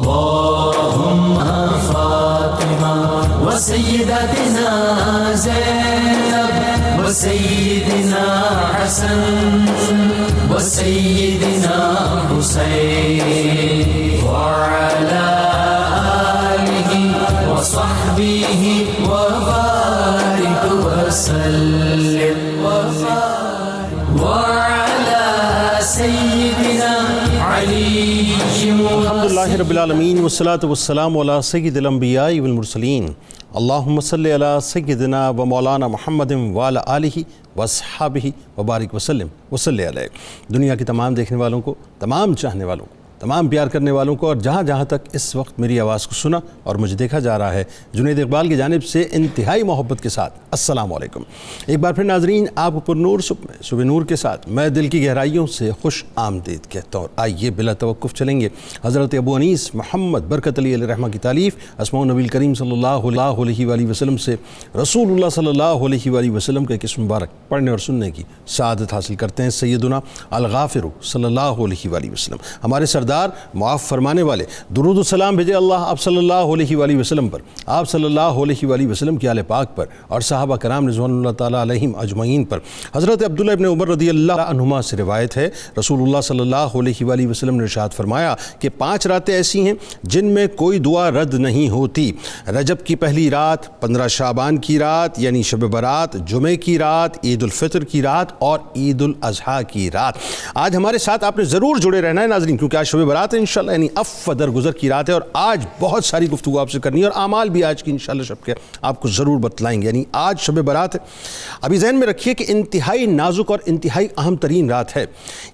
اللهم فاطمة وسيدتنا زينب وسيدنا حسن وسيدنا حسين وعلى آله وصحبه وبارك وسلم وعلى سيدنا علي الحمدللہ رب العالمین والصلاة والسلام علی سید الانبیاء والمرسلین اللہم صلی علی سیدنا و مولانا محمد وعلی آلہ واصحابہ وبارک وسلم وصلی علیہ۔ دنیا کی تمام دیکھنے والوں کو، تمام چاہنے والوں کو، تمام پیار کرنے والوں کو، اور جہاں جہاں تک اس وقت میری آواز کو سنا اور مجھے دیکھا جا رہا ہے، جنید اقبال کی جانب سے انتہائی محبت کے ساتھ السلام علیکم۔ ایک بار پھر ناظرین، آپ پر نور صبح نور کے ساتھ میں دل کی گہرائیوں سے خوش آمدید کہتا ہوں۔ آئیے بلا توقف چلیں گے حضرت ابو انیس محمد برکت علی علیہ رحمہ کی تالیف اسماء النبی کریم صلی اللہ علیہ وآلہ وسلم سے رسول اللہ صلی اللہ علیہ وآلہ وسلم کا ایک اسم مبارک پڑھنے اور سننے کی سعادت حاصل کرتے ہیں۔ سیدنا الغافر صلی اللہ علیہ وآلہ وسلم، ہمارے سردار معاف فرمانے والے، درود و سلام بھیجے اللہ آپ صلی اللہ علیہ وآلہ وسلم پر، آپ صلی اللہ علیہ وآلہ وسلم کی آل پاک پر، اور صحابہ کرام رضوان اللہ تعالیٰ علیہم اجمعین پر۔ حضرت عبداللہ ابن عمر رضی اللہ عنہما سے روایت ہے، رسول اللہ صلی اللہ علیہ وآلہ وسلم نے ارشاد فرمایا کہ 5 راتیں ایسی ہیں جن میں کوئی دعا رد نہیں ہوتی: رجب کی پہلی رات، 15 شعبان کی رات یعنی شب برات، جمعے کی رات، عید الفطر کی رات اور عید الاضحیٰ کی رات۔ آج ہمارے ساتھ آپ نے ضرور جڑے رہنا ہے ناظرین، کیونکہ آج شب برات ہے انشاءاللہ، یعنی درگزر کی رات ہے، اور آج بہت ساری گفتگو آپ سے کرنی ہے، اور اعمال بھی آج کی انشاءاللہ شب کے آپ کو ضرور بتلائیں گے۔ یعنی آج شب برات ہے۔ ابھی ذہن میں رکھیے کہ انتہائی نازک اور انتہائی اہم ترین رات ہے۔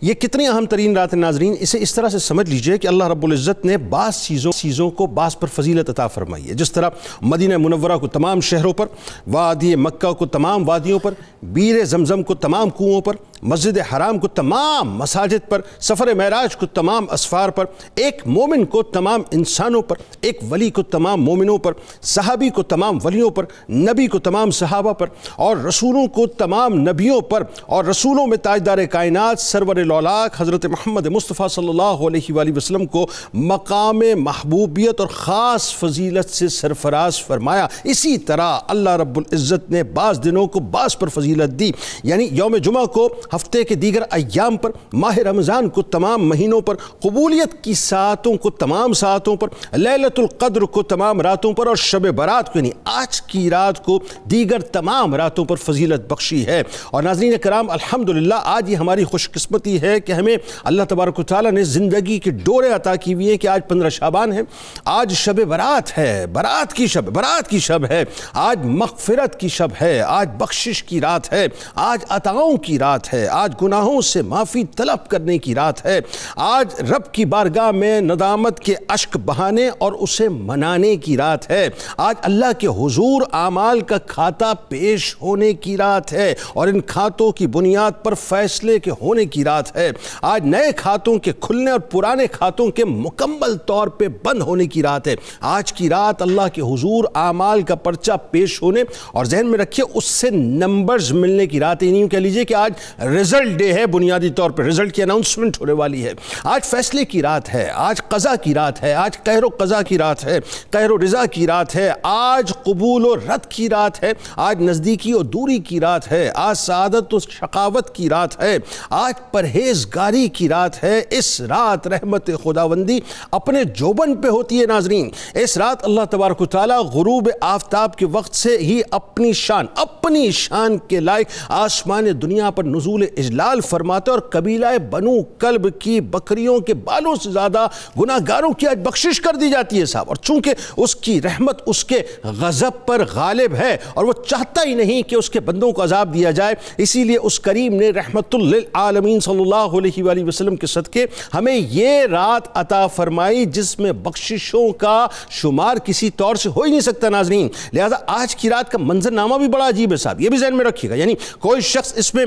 یہ کتنی اہم ترین رات ہے ناظرین، اسے اس طرح سے سمجھ لیجئے کہ اللہ رب العزت نے بعض چیزوں کو بعض پر فضیلت عطا فرمائی ہے۔ جس طرح مدینہ منورہ کو تمام شہروں پر، وادی مکہ کو تمام وادیوں پر، بیر زمزم کو تمام کنوؤں پر، مسجد حرام کو تمام مساجد پر، سفر معراج کو تمام اسفار پر، ایک مومن کو تمام انسانوں پر، ایک ولی کو تمام مومنوں پر، صحابی کو تمام ولیوں پر، نبی کو تمام صحابہ پر، اور رسولوں کو تمام نبیوں پر، اور رسولوں میں تاجدار کائنات سرور الاولاق حضرت محمد مصطفیٰ صلی اللہ علیہ وآلہ وسلم کو مقام محبوبیت اور خاص فضیلت سے سرفراز فرمایا۔ اسی طرح اللہ رب العزت نے بعض دنوں کو بعض پر فضیلت دی، یعنی یوم جمعہ کو ہفتے کے دیگر ایام پر، ماہ رمضان کو تمام مہینوں پر، قبولیت کی ساعتوں کو تمام ساعتوں پر، لیلۃ القدر کو تمام راتوں پر، اور شب برات کو یعنی آج کی رات کو دیگر تمام راتوں پر فضیلت بخشی ہے۔ اور ناظرین کرام، الحمدللہ آج یہ ہماری خوش قسمتی ہے کہ ہمیں اللہ تبارک و تعالیٰ نے زندگی کی ڈوریں عطا کی ہوئی ہیں کہ آج 15 شعبان ہے، آج شب برات ہے، برات کی شب ہے، آج مغفرت کی شب ہے، آج بخشش کی رات ہے، آج عطاؤں کی رات ہے، آج گناہوں سے معافی طلب کرنے کی رات ہے، آج رب کی بارگاہ میں ندامت کے اشک بہانے اور اسے منانے کی رات ہے، آج اللہ کے حضور اعمال کا کھاتا پیش ہونے کی رات ہے، اور ان کھاتوں کی بنیاد پر فیصلے کے ہونے کی رات ہے، آج نئے کھاتوں کے کھلنے اور پرانے کھاتوں کے مکمل طور پہ بند ہونے کی رات ہے۔ آج کی رات اللہ کے حضور اعمال کا پرچہ پیش ہونے، اور ذہن میں رکھیے اس سے نمبرز ملنے کی رات ہے۔ نہیں کہہ لیجئے کہ آج رزلٹ ڈے ہے، بنیادی طور پر رزلٹ کی اناؤنسمنٹ ہونے والی ہے، آج فیصلے کی رات ہے، آج قضا کی رات ہے، آج قہر و قضا کی رات ہے، قہر و رضا کی رات ہے، آج قبول و رد کی رات ہے، آج نزدیکی و دوری کی رات ہے، آج سعادت و شقاوت کی رات ہے، آج پرہیزگاری کی رات ہے۔ اس رات رحمت خداوندی اپنے جوبن پہ ہوتی ہے ناظرین۔ اس رات اللہ تبارک و تعالیٰ غروب آفتاب کے وقت سے ہی اپنی شان کے لائق آسمان دنیا پر نزول اجلال فرماتے، اور قبیلہ بنو کلب کی بکریوں کے بالوں سے زیادہ گناہ گاروں کی آج بخشش کر دی جاتی ہے صاحب۔ اور چونکہ اس کی رحمت اس کے غضب پر غالب ہے، اور وہ چاہتا ہی نہیں کہ اس کے بندوں کو عذاب دیا جائے، اسی لیے اس کریم نے رحمت للعالمین صلی اللہ علیہ وآلہ وسلم کے صدقے ہمیں یہ رات عطا فرمائی جس میں بخششوں کا شمار کسی طور سے ہو ہی نہیں سکتا ناظرین۔ لہذا آج کی رات کا منظر نامہ بھی بڑا عجیب ہے صاحب، یہ بھی ذہن میں رکھیے گا۔ یعنی کوئی شخص اس میں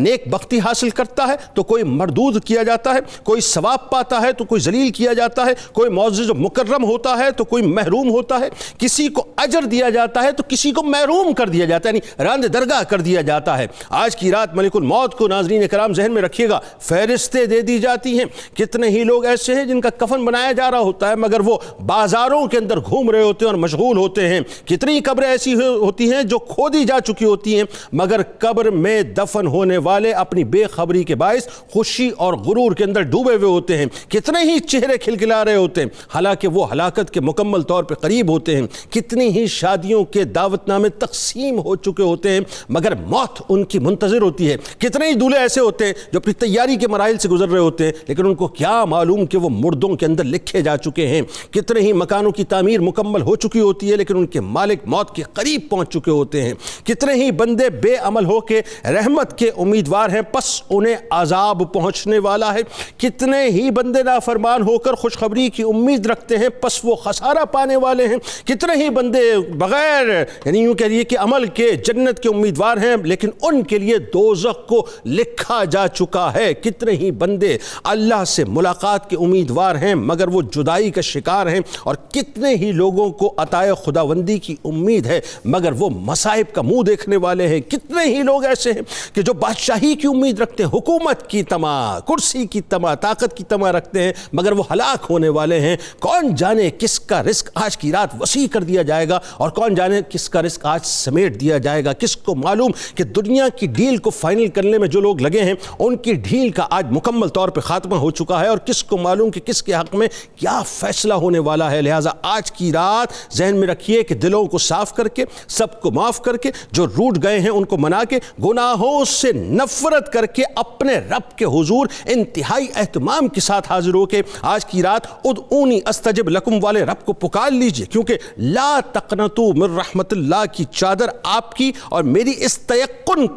نیک بختی حاصل کرتا ہے تو کوئی مردود کیا جاتا ہے، کوئی ثواب پاتا ہے تو کوئی ذلیل کیا جاتا ہے، کوئی معزز و مکرم ہوتا ہے تو کوئی محروم ہوتا ہے، کسی کو اجر دیا جاتا ہے تو کسی کو محروم کر دیا جاتا ہے، یعنی راند درگاہ کر دیا جاتا ہے۔ آج کی رات ملک الموت کو ناظرین کرام ذہن میں رکھیے گا، فہرستیں دے دی جاتی ہیں۔ کتنے ہی لوگ ایسے ہیں جن کا کفن بنایا جا رہا ہوتا ہے مگر وہ بازاروں کے اندر گھوم رہے ہوتے ہیں اور مشغول ہوتے ہیں۔ کتنی قبریں ایسی ہوتی ہیں جو کھودی جا چکی ہوتی ہیں مگر قبر میں دفن ہونے والے اپنی بے خبری کے باعث خوشی اور غرور کے اندر ڈوبے ہوئے ہوتے ہیں۔ کتنے ہی چہرے کھلکھلا رہے ہوتے ہیں حالانکہ وہ ہلاکت کے مکمل طور پہ قریب ہوتے ہیں۔ کتنی ہی شادیوں کے دعوت نامے تقسیم ہو چکے ہوتے ہیں مگر موت ان کی منتظر ہوتی ہے۔ کتنے ہی دولہے ایسے ہوتے ہیں جو اپنی تیاری کے مراحل سے گزر رہے ہوتے ہیں لیکن ان کو کیا معلوم کہ وہ مردوں کے اندر لکھے جا چکے ہیں۔ کتنے ہی مکانوں کی تعمیر مکمل ہو چکی ہوتی ہے لیکن ان کے مالک موت کے قریب پہنچ چکے ہوتے ہیں۔ کتنے ہی بندے بے عمل ہو کے رحمت کے امیدوار ہیں پس انہیں عذاب پہنچنے والا ہے۔ کتنے ہی بندے نافرمان ہو کر خوشخبری کی امید رکھتے ہیں پس وہ خسارہ پانے والے ہیں۔ کتنے ہی بندے بغیر یعنی یوں کہہ لیے کہ عمل کے جنت کے امیدوار ہیں لیکن ان کے لیے دوزخ کو لکھا جا چکا ہے۔ کتنے ہی بندے اللہ سے ملاقات کے امیدوار ہیں مگر وہ جدائی کا شکار ہیں، اور کتنے ہی لوگوں کو عطائے خداوندی کی امید ہے مگر وہ مصائب کا منہ دیکھنے والے ہیں۔ کتنے ہی لوگ ایسے ہیں کہ جو بادشاہی کی امید رکھتے ہیں، حکومت کی طمع، کرسی کی طمع، طاقت کی طمع رکھتے ہیں مگر وہ ہلاک ہونے والے ہیں۔ کون جانے کس کا رزق آج کی رات وسیع کر دیا جائے گا اور کون جانے کس کا رزق آج سمیٹ دیا جائے گا۔ کس کو معلوم کہ دنیا کی ڈیل کو فائنل کرنے میں جو لوگ لگے ہیں ان کی ڈیل کا آج مکمل طور پہ خاتمہ ہو چکا ہے، اور کس کو معلوم کہ کس کے حق میں کیا فیصلہ ہونے والا ہے۔ لہٰذا آج کی رات ذہن میں رکھیے کہ دلوں کو صاف کر کے، سب کو معاف کر کے، جو روٹ گئے ہیں ان کو منا کے، گناہوں سے نفرت کر کے اپنے رب کے حضور انتہائی اہتمام کے ساتھ حاضر ہو کے آج کی رات ادعونی استجب لکم والے رب کو پکار لیجئے، کیونکہ لا تقنطوا من رحمت اللہ کی چادر آپ کی اور میری اس تیقن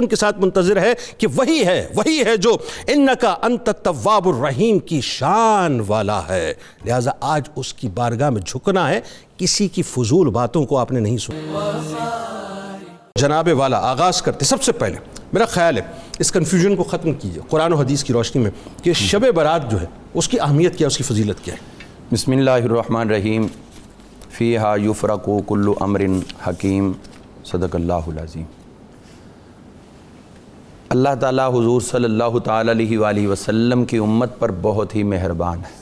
کے ساتھ منتظر ہے کہ وہی ہے جو انکا انت التواب الرحیم کی شان والا ہے۔ لہٰذا آج اس کی بارگاہ میں جھکنا ہے، کسی کی فضول باتوں کو آپ نے نہیں سنا۔ جناب والا آغاز کرتے سب سے پہلے میرا خیال ہے اس کنفیوژن کو ختم کیجئے قرآن و حدیث کی روشنی میں کہ شب برات جو ہے اس کی اہمیت کیا ہے، اس کی فضیلت کیا ہے۔ بسم اللہ الرحمن الرحیم، فیہا یفرق کل امر حکیم، صدق اللہ العظیم۔ اللہ تعالیٰ حضور صلی اللہ تعالیٰ علیہ وآلہ وسلم کی امت پر بہت ہی مہربان ہے۔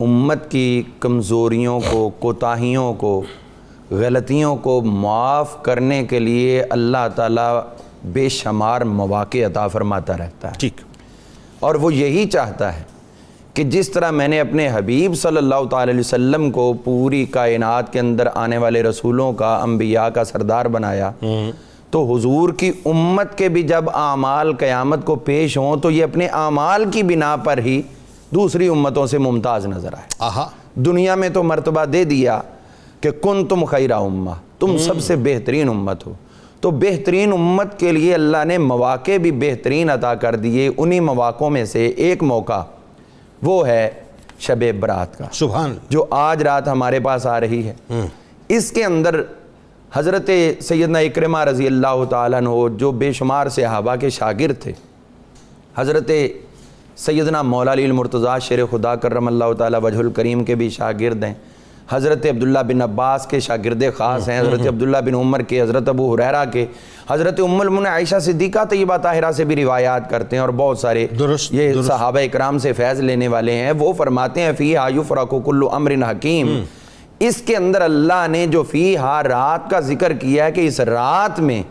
امت کی کمزوریوں کو، کوتاہیوں کو، غلطیوں کو معاف کرنے کے لیے اللہ تعالیٰ بے شمار مواقع عطا فرماتا رہتا ہے۔ ٹھیک، اور وہ یہی چاہتا ہے کہ جس طرح میں نے اپنے حبیب صلی اللہ تعالی علیہ وسلم کو پوری کائنات کے اندر آنے والے رسولوں کا، انبیاء کا سردار بنایا، تو حضور کی امت کے بھی جب اعمال قیامت کو پیش ہوں تو یہ اپنے اعمال کی بنا پر ہی دوسری امتوں سے ممتاز نظر آئے۔ دنیا میں تو مرتبہ دے دیا کہ کنتم خیر امہ، تم سب سے بہترین امت ہو، تو بہترین امت کے لیے اللہ نے مواقع بھی بہترین عطا کر دیے۔ انہی مواقعوں میں سے ایک موقع وہ ہے شب برات کا، سبحان، جو آج رات ہمارے پاس آ رہی ہے۔ اس کے اندر حضرت سیدنا اکرمہ رضی اللہ تعالیٰ عنہ جو بے شمار صحابہ کے شاگرد تھے، حضرت سیدنا مولا علی المرتضیٰ شیر خدا کرم اللہ تعالیٰ وجہ الکریم کے بھی شاگرد ہیں، حضرت عبداللہ بن عباس کے شاگرد خاص ہیں، حضرت عبداللہ بن عمر کے، حضرت ابو ہریرہ کے، حضرت ام المؤمنین عائشہ صدیقہ طیبہ طاہرہ سے بھی روایات کرتے ہیں، اور بہت سارے یہ صحابہ اکرام سے فیض لینے والے ہیں۔ وہ فرماتے ہیں فیہا یفرق کل امر حکیم، اس کے اندر اللہ نے جو فیہا رات کا ذکر کیا ہے کہ اس رات میں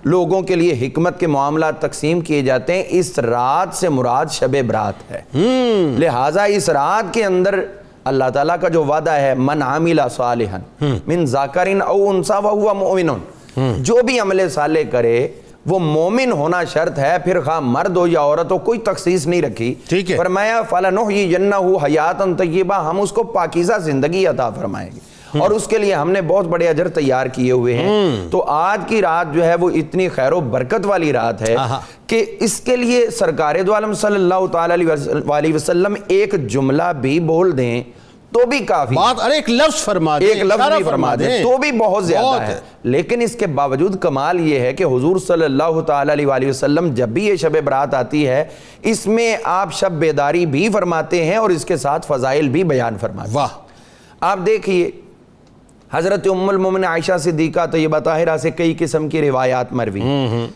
لوگوں کے لیے حکمت کے معاملات تقسیم کیے جاتے ہیں، اس رات سے مراد شب برات ہے۔ لہٰذا اس رات کے اندر اللہ تعالیٰ کا جو وعدہ ہے من عامل صالحا من ذکر او انثی وہو مؤمن، جو بھی عمل صالح کرے وہ مومن ہونا شرط ہے، پھر خواہ مرد ہو یا عورت ہو، کوئی تخصیص نہیں رکھی۔ ٹھیک ہے، فرمایا فَلَنُحْيِيَنَّهُ حَيَاةً طَيِّبَةً، ہم اس کو پاکیزہ زندگی عطا فرمائیں گے، اور اس کے لیے ہم نے بہت بڑے اجر تیار کیے ہوئے ہیں۔ تو آج کی رات جو ہے وہ اتنی خیر و برکت والی رات ہے کہ اس کے لیے سرکار دو عالم صلی اللہ تعالی علیہ وسلم ایک جملہ بھی بول دیں تو بھی کافی، بات ارے ایک لفظ فرما دیں، ایک لفظ بھی فرما دیں تو بھی بہت زیادہ ہے۔ لیکن اس کے باوجود کمال یہ ہے کہ حضور صلی اللہ تعالیٰ علیہ وسلم جب بھی یہ شب برات آتی ہے اس میں آپ شب بیداری بھی فرماتے ہیں اور اس کے ساتھ فضائل بھی بیان فرماتے ہیں۔ واہ، آپ دیکھیے حضرت ام المومنین عائشہ صدیقہ طیبہ طاہرہ سے کئی قسم کی روایات مروی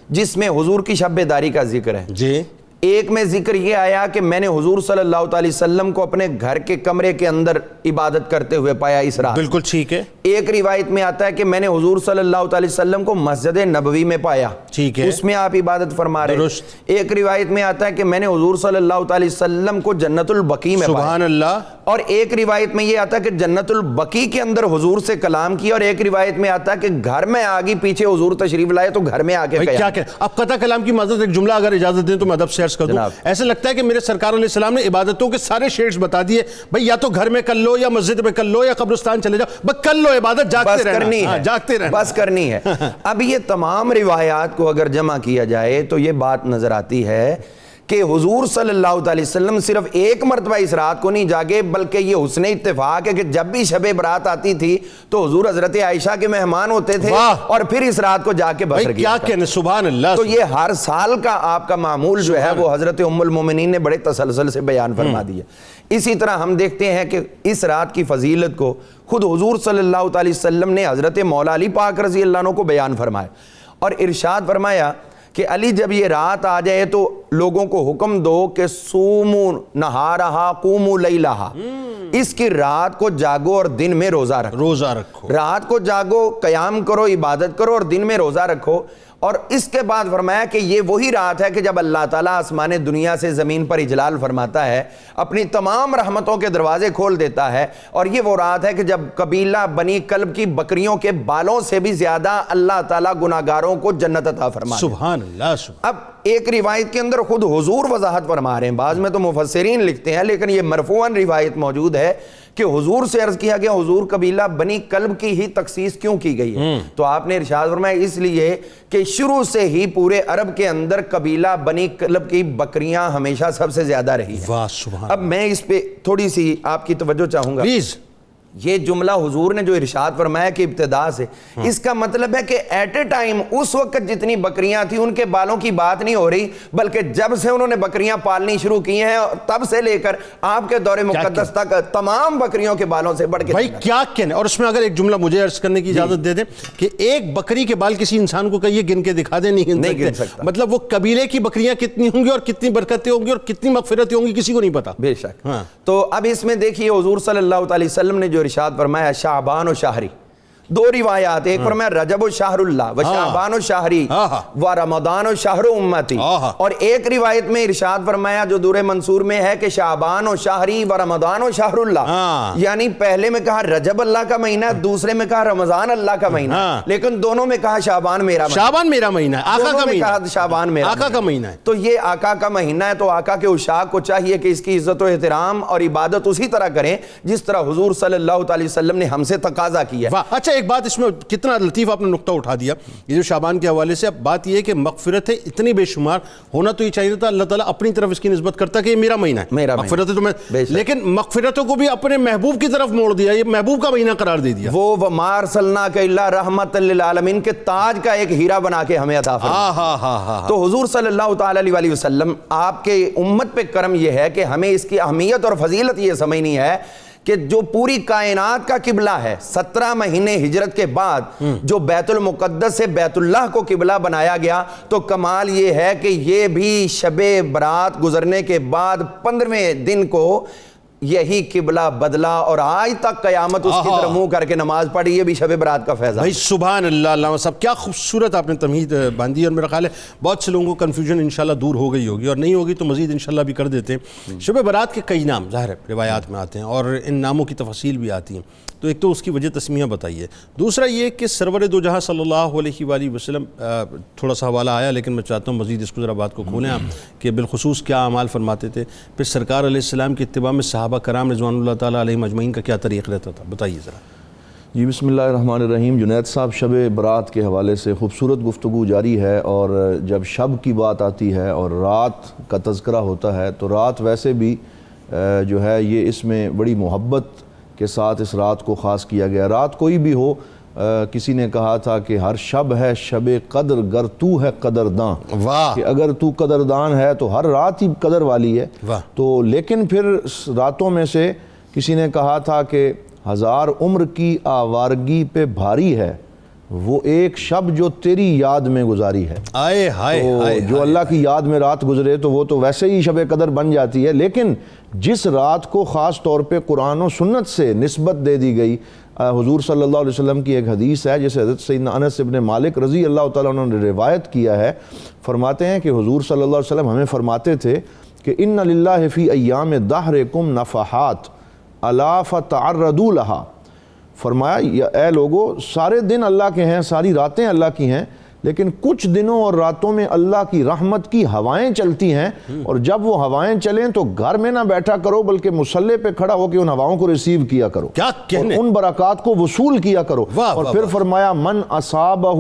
جس میں حضور کی شب بیداری کا ذکر ہے۔ جی، ایک میں ذکر یہ آیا کہ میں نے حضور صلی اللہ علیہ وسلم کو اپنے گھر کے کمرے کے اندر عبادت کرتے ہوئے پایا اس رات۔ بالکل ٹھیک ہے، ایک روایت میں آتا ہے کہ میں نے حضور صلی اللہ علیہ وسلم کو مسجد نبوی میں پایا، ٹھیک ہے، اس میں آپ عبادت فرما رہے درست۔ ہیں۔ ایک روایت میں آتا ہے کہ میں نے حضور صلی اللہ علیہ وسلم کو جنت البقیع میں پایا، سبحان اللہ۔ اور ایک روایت میں یہ آتا ہے کہ جنت البقیع کے اندر حضور سے کلام کیا، اور ایک روایت میں آتا ہے کہ گھر میں آگی پیچھے حضور تشریف لائے تو گھر میں آ کے کیا کہ اب قطع کلام کی معذرت ایک جملہ اگر اجازت دیں تو میں ادب سے عرض کر دوں۔ ایسا لگتا ہے کہ میرے سرکار علیہ السلام نے عبادتوں کے سارے شیڈز بتا دیے، بھئی یا تو گھر میں کر لو یا مسجد میں کر لو یا قبرستان چلے جاؤ، بس کر لو عبادت، جاگتے رہنا، جاگتے رہنا، بس کرنی ہے۔ اب یہ تمام روایات کو اگر جمع کیا جائے تو یہ بات نظر آتی ہے کہ حضور صلی اللہ علیہ وسلم صرف ایک مرتبہ اس رات کو نہیں جاگے، بلکہ یہ حسن اتفاق ہے کہ جب بھی شب برات آتی تھی تو حضور حضرت عائشہ کے مہمان ہوتے تھے اور پھر اس رات کو جا کے بسر کیا۔ کیا کہنے، سبحان اللہ۔ تو یہ ہر سال کا آپ کا معمول جو ہے وہ حضرت ام المومنین نے بڑے تسلسل سے بیان فرما دیا۔ اسی طرح ہم دیکھتے ہیں کہ اس رات کی فضیلت کو خود حضور صلی اللہ علیہ وسلم نے حضرت مولا علی پاک رضی اللہ عنہ کو بیان فرمایا اور ارشاد فرمایا کہ علی جب یہ رات آ جائے تو لوگوں کو حکم دو کہ سومو نہارہا قومو لیلہا، اس کی رات کو جاگو اور دن میں روزہ رکھو، رات کو جاگو، قیام کرو، عبادت کرو اور دن میں روزہ رکھو۔ اور اس کے بعد فرمایا کہ یہ وہی رات ہے کہ جب اللہ تعالیٰ آسمان دنیا سے زمین پر اجلال فرماتا ہے، اپنی تمام رحمتوں کے دروازے کھول دیتا ہے، اور یہ وہ رات ہے کہ جب قبیلہ بنی کلب کی بکریوں کے بالوں سے بھی زیادہ اللہ تعالیٰ گناہگاروں کو جنت عطا فرماتا ہے۔ سبحان اللہ۔ اب ایک روایت کے اندر خود حضور وضاحت فرما رہے ہیں، بعض میں تو مفسرین لکھتے ہیں لیکن یہ مرفوعاً روایت موجود ہے کہ حضور سے عرض کیا گیا حضور قبیلہ بنی کلب کی ہی تخصیص کیوں کی گئی ہے؟ تو آپ نے ارشاد فرمایا اس لیے کہ شروع سے ہی پورے عرب کے اندر قبیلہ بنی کلب کی بکریاں ہمیشہ سب سے زیادہ رہی ہیں۔ واہ سبحان۔ اب میں اس پہ تھوڑی سی آپ کی توجہ چاہوں گا، پلیز۔ یہ جملہ حضور نے جو ارشاد فرمایا کہ ابتدا سے، اس کا مطلب ہے کہ ایٹ اے ٹائم اس وقت جتنی بکریاں تھیں ان کے بالوں کی بات نہیں ہو رہی، بلکہ جب سے انہوں نے بکریاں پالنی شروع کی ہیں تب سے لے کر آپ کے دور مقدس تک تمام بکریوں کے بالوں سے بڑھ کے۔ بھائی کیا کہنے، اور اس میں اگر ایک جملہ مجھے عرض کرنے کی اجازت دے دیں کہ ایک بکری کے بال کسی انسان کو کہیے گن کے دکھا دیں، نہیں گن سکتا۔ مطلب وہ قبیلے کی بکریاں کتنی ہوں گی اور کتنی برکتیں ہوں گی اور کتنی مغفرتیں ہوں گی کسی کو نہیں پتا۔ بے شک۔ تو اب اس میں دیکھیے حضور صلی اللہ علیہ وسلم نے جو ارشاد فرمایا شعبان و شہری، دو روایات، ایک فرمایا رجب و شہر اللہ و شعبان و شہری و رمضان و شہر امتی، اور ایک روایت میں ارشاد فرمایا جو دور منصور میں ہے کہ شعبان و شہری و رمضان و شہر اللہ، یعنی پہلے میں کہا رجب اللہ کا مہینہ، دوسرے میں کہا رمضان اللہ کا مہینہ، لیکن دونوں میں کہا شعبان میرا مہینہ، شعبان میرا مہینہ ہے، آقا کا مہینہ، کہا شعبان میرا آقا کا مہینہ ہے۔ تو یہ آقا کا مہینہ ہے، تو آقا کے عشاق کو چاہیے کہ اس کی عزت و احترام اور عبادت اسی طرح کریں جس طرح حضور صلی اللہ علیہ وسلم نے ہم سے تقاضا کیا۔ اچھا ایک بات اس میں کتنا لطیف آپ نے نقطہ اٹھا دیا، یہ جو شعبان کے حوالے سے، اب بات یہ ہے کہ مغفرتیں اتنی بے شمار، ہونا تو یہ چاہیے تھا اللہ تعالیٰ اپنی طرف اس کی نسبت کرتا کہ یہ میرا مہینہ ہے، مغفرتیں تو میں، لیکن مغفرتوں کو بھی اپنے محبوب کی طرف موڑ دیا، یہ محبوب کا مہینہ قرار دے دیا۔ وہ وَمَا أَرْسَلْنَاكَ إِلَّا رَحْمَةً لِلْعَالَمِينَ کے تاج کا ایک ہیرا بنا کے ہمیں عطا فرمایا۔ تو حضور صلی اللہ تعالیٰ علیہ وسلم آپ کے امت پہ کرم یہ ہے کہ ہمیں اس کی اہمیت اور فضیلت یہ سمجھنی ہے کہ جو پوری کائنات کا قبلہ ہے، 17 مہینے ہجرت کے بعد جو بیت المقدس سے بیت اللہ کو قبلہ بنایا گیا، تو کمال یہ ہے کہ یہ بھی شب برات گزرنے کے بعد 15ویں دن کو یہی قبلہ بدلا اور آج تک قیامت اس کی طرف منہ کر کے نماز پڑھی، یہ بھی شب برات کا فیضان۔ بھائی سبحان اللہ، علامہ صاحب کیا خوبصورت آپ نے تمہید باندھی، اور میرا خیال ہے بہت سے لوگوں کو کنفیوژن انشاءاللہ دور ہو گئی ہوگی، اور نہیں ہوگی تو مزید انشاءاللہ بھی کر دیتے ہیں۔ شب برات کے کئی نام ظاہر ہے روایات میں آتے ہیں اور ان ناموں کی تفاصیل بھی آتی ہیں، تو ایک تو اس کی وجہ تسمیہ بتائیے، دوسرا یہ کہ سرور دو جہاں صلی اللہ علیہ وآلہ وسلم، تھوڑا سا حوالہ آیا لیکن میں چاہتا ہوں مزید اس کو ذرا بات کو کھولیں آپ کہ بالخصوص کیا اعمال فرماتے تھے، پھر سرکار علیہ السلام کی اتباع میں صحابہ کرام رضوان اللہ تعالیٰ علیہم اجمعین کا کیا طریق رہتا تھا، بتائیے ذرا۔ جی بسم اللہ الرحمن الرحیم۔ جنید صاحب شب برات کے حوالے سے خوبصورت گفتگو جاری ہے، اور جب شب کی بات آتی ہے اور رات کا تذکرہ ہوتا ہے تو رات ویسے بھی جو ہے یہ اس میں بڑی محبت کے ساتھ اس رات کو خاص کیا گیا. رات کوئی بھی ہو، کسی نے کہا تھا کہ ہر شب ہے شب قدر گر تو ہے قدرداں. واہ. کہ اگر تو قدردان ہے تو ہر رات ہی قدر والی ہے. واہ. تو لیکن پھر راتوں میں سے کسی نے کہا تھا کہ 1000 عمر کی آوارگی پہ بھاری ہے وہ ایک شب جو تیری یاد میں گزاری ہے. آئے ہائے ہائے. جو اللہ کی یاد میں رات گزرے تو وہ تو ویسے ہی شب قدر بن جاتی ہے، لیکن جس رات کو خاص طور پہ قرآن و سنت سے نسبت دے دی گئی، حضور صلی اللہ علیہ وسلم کی ایک حدیث ہے جسے حضرت سیدنا انس ابن مالک رضی اللہ تعالیٰ عنہ نے روایت کیا ہے. فرماتے ہیں کہ حضور صلی اللہ علیہ وسلم ہمیں فرماتے تھے کہ ان للہ فی ایام دہرکم نفحات الا فتعرضوا لها. فرمایا اے لوگو، سارے دن اللہ کے ہیں، ساری راتیں اللہ کی ہیں، لیکن کچھ دنوں اور راتوں میں اللہ کی رحمت کی ہوائیں چلتی ہیں، اور جب وہ ہوائیں چلیں تو گھر میں نہ بیٹھا کرو بلکہ مصلے پہ کھڑا ہو کے ان ہواؤں کو ریسیو کیا کرو، کیا کہنے، ان برکات کو وصول کیا کرو. اور پھر فرمایا من اصابہ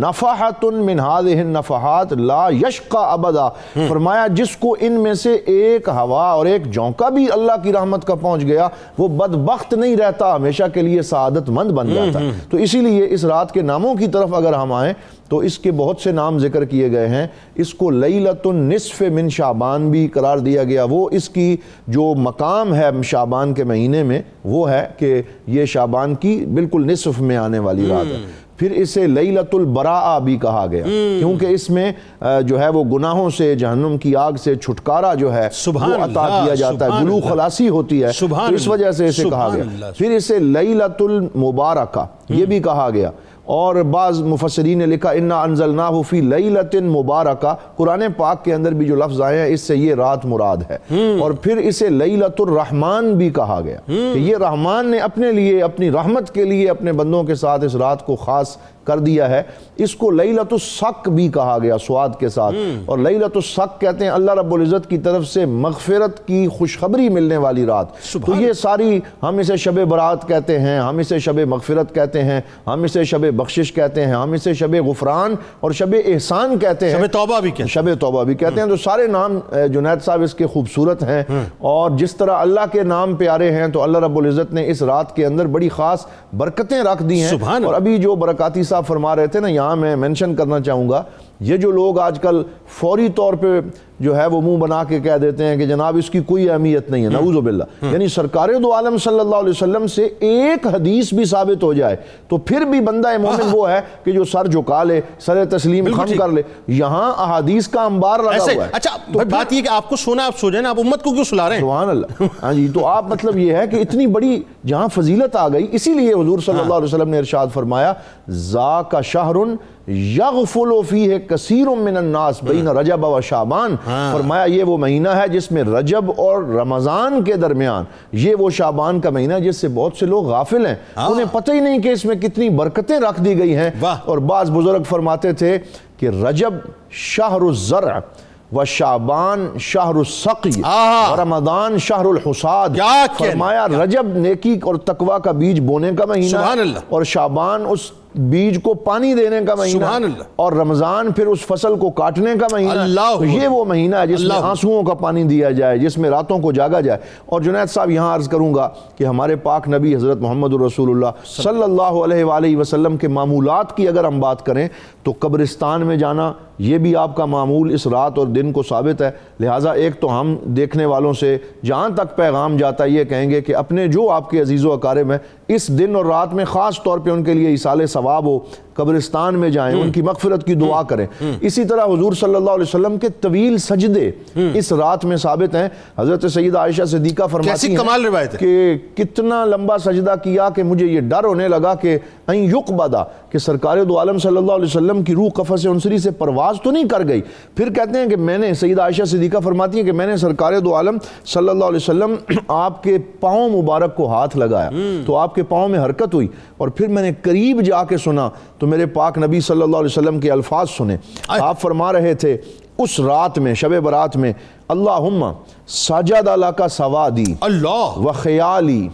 نفحۃ من هذه النفحات لا یشقى ابدا. فرمایا جس کو ان میں سے ایک ہوا اور ایک جھونکا بھی اللہ کی رحمت کا پہنچ گیا وہ بدبخت نہیں رہتا، ہمیشہ کے لیے سعادت مند بن جاتا. تو اسی لیے اس رات کے ناموں کی طرف اگر ہم آئیں تو اس کے بہت سے نام ذکر کیے گئے ہیں. اس کو لیلۃ النصف من شعبان بھی قرار دیا گیا. وہ اس کی جو مقام ہے شعبان کے مہینے میں وہ ہے کہ یہ شعبان کی بالکل نصف میں آنے والی رات ہے. پھر اسے لیلۃ البراء بھی کہا گیا کیونکہ اس میں جو ہے وہ گناہوں سے، جہنم کی آگ سے چھٹکارا جو ہے وہ عطا کیا جاتا ہے، گلو خلاصی ہوتی ہے، تو اس وجہ سے اسے کہا گیا. پھر اسے لیلۃ المبارکہ یہ بھی کہا گیا. اور بعض مفسرین نے لکھا انا انزلناہ فی لیلۃ مبارکہ، قرآن پاک کے اندر بھی جو لفظ آئے ہیں اس سے یہ رات مراد ہے. اور پھر اسے لیلۃ الرحمن بھی کہا گیا کہ یہ رحمان نے اپنے لیے، اپنی رحمت کے لیے اپنے بندوں کے ساتھ اس رات کو خاص کر دیا ہے. اس کو لیلۃ الصق بھی کہا گیا سواد کے ساتھ. اور لیلۃ الصق کہتے ہیں اللہ رب العزت کی طرف سے مغفرت کی خوشخبری ملنے والی رات. تو یہ ساری، ہم اسے شب برات کہتے ہیں، ہم اسے شب مغفرت کہتے ہیں، ہم اسے شب بخشش کہتے ہیں، ہم اسے شب غفران اور شب احسان کہتے ہیں، شب توبہ بھی کہتے ہیں، شب توبہ بھی کہتے ہیں. تو سارے نام جنید صاحب اس کے خوبصورت ہیں. اور جس طرح اللہ کے نام پیارے ہیں تو اللہ رب العزت نے اس رات کے اندر بڑی خاص برکتیں رکھ دی ہیں. اور ابھی جو برکاتی صاحب فرما رہے تھے نا، یہاں میں مینشن کرنا چاہوں گا، یہ جو لوگ آج کل فوری طور پہ جو ہے وہ منہ بنا کے کہہ دیتے ہیں کہ جناب اس کی کوئی اہمیت نہیں ہے، نعوذ باللہ. یعنی سرکار دو عالم صلی اللہ علیہ وسلم سے ایک حدیث بھی ثابت ہو جائے تو پھر بھی بندہ مومن وہ ہے کہ جو سر جھکا لے، سر تسلیم خم کر لے. یہاں احادیث کا انبار لگا ہوا ہے. اچھا بات یہ کہ آپ کو سونا، آپ سو جائیں، آپ امت کو کیوں سلا رہے ہیں؟ سبحان اللہ. ہاں جی، تو آپ مطلب یہ ہے کہ اتنی بڑی جہاں فضیلت آ گئی، اسی لیے حضور صلی اللہ علیہ وسلم نے ارشاد فرمایا ذاک شہر یغفل فیہ کثیر من الناس بین رجب و شعبان. فرمایا یہ وہ مہینہ ہے جس میں رجب اور رمضان کے درمیان، یہ وہ شعبان کا مہینہ ہے جس سے بہت سے لوگ غافل ہیں، انہیں پتہ ہی نہیں کہ اس میں کتنی برکتیں رکھ دی گئی ہیں. اور بعض بزرگ فرماتے تھے کہ رجب شہر الزرع و شعبان شہر السقی و رمضان شہر الحصاد. فرمایا رجب نیکی اور تقوی کا بیج بونے کا مہینہ ہے، اور شعبان اس بیج کو پانی دینے کا مہینہ، اور رمضان پھر اس فصل کو کاٹنے کا مہینہ. تو یہ وہ مہینہ ہے جس میں آنسوؤں کا پانی دیا جائے، جس میں راتوں کو جاگا جائے. اور جنید صاحب یہاں عرض کروں گا کہ ہمارے پاک نبی حضرت محمد رسول اللہ صلی اللہ علیہ وآلہ وسلم کے معمولات کی اگر ہم بات کریں تو قبرستان میں جانا یہ بھی آپ کا معمول اس رات اور دن کو ثابت ہے. لہٰذا ایک تو ہم دیکھنے والوں سے جہاں تک پیغام جاتا ہے یہ کہیں گے کہ اپنے جو آپ کے عزیز و اقارب ہیں اس دن اور رات میں خاص طور پہ ان کے لیے ایصال ثواب ہو، قبرستان میں جائیں، ان کی مغفرت کی دعا کریں. اسی طرح حضور صلی اللہ علیہ وسلم کے طویل سجدے اس رات میں ثابت ہیں. حضرت سیدہ عائشہ صدیقہ فرماتی ہیں کہ کتنا لمبا سجدہ کیا کہ مجھے یہ ڈر ہونے لگا کہ این یقبض، کہ سرکار دو عالم صلی اللہ علیہ وسلم کی روح قفص انصری سے پرواز تو نہیں کر گئی. پھر کہتے ہیں کہ میں نے، سیدہ عائشہ صدیقہ فرماتی ہیں کہ میں نے سرکار دو عالم صلی اللہ علیہ وسلم آپ کے پاؤں مبارک کو ہاتھ لگایا تو آپ کے پاؤں میں حرکت ہوئی، اور پھر میں نے قریب جا کے سنا تو میرے پاک نبی صلی اللہ علیہ وسلم کے الفاظ سنے. آپ فرما رہے تھے اس رات میں، شب برات میں، اللہم سجد لک سوادی و خیالی،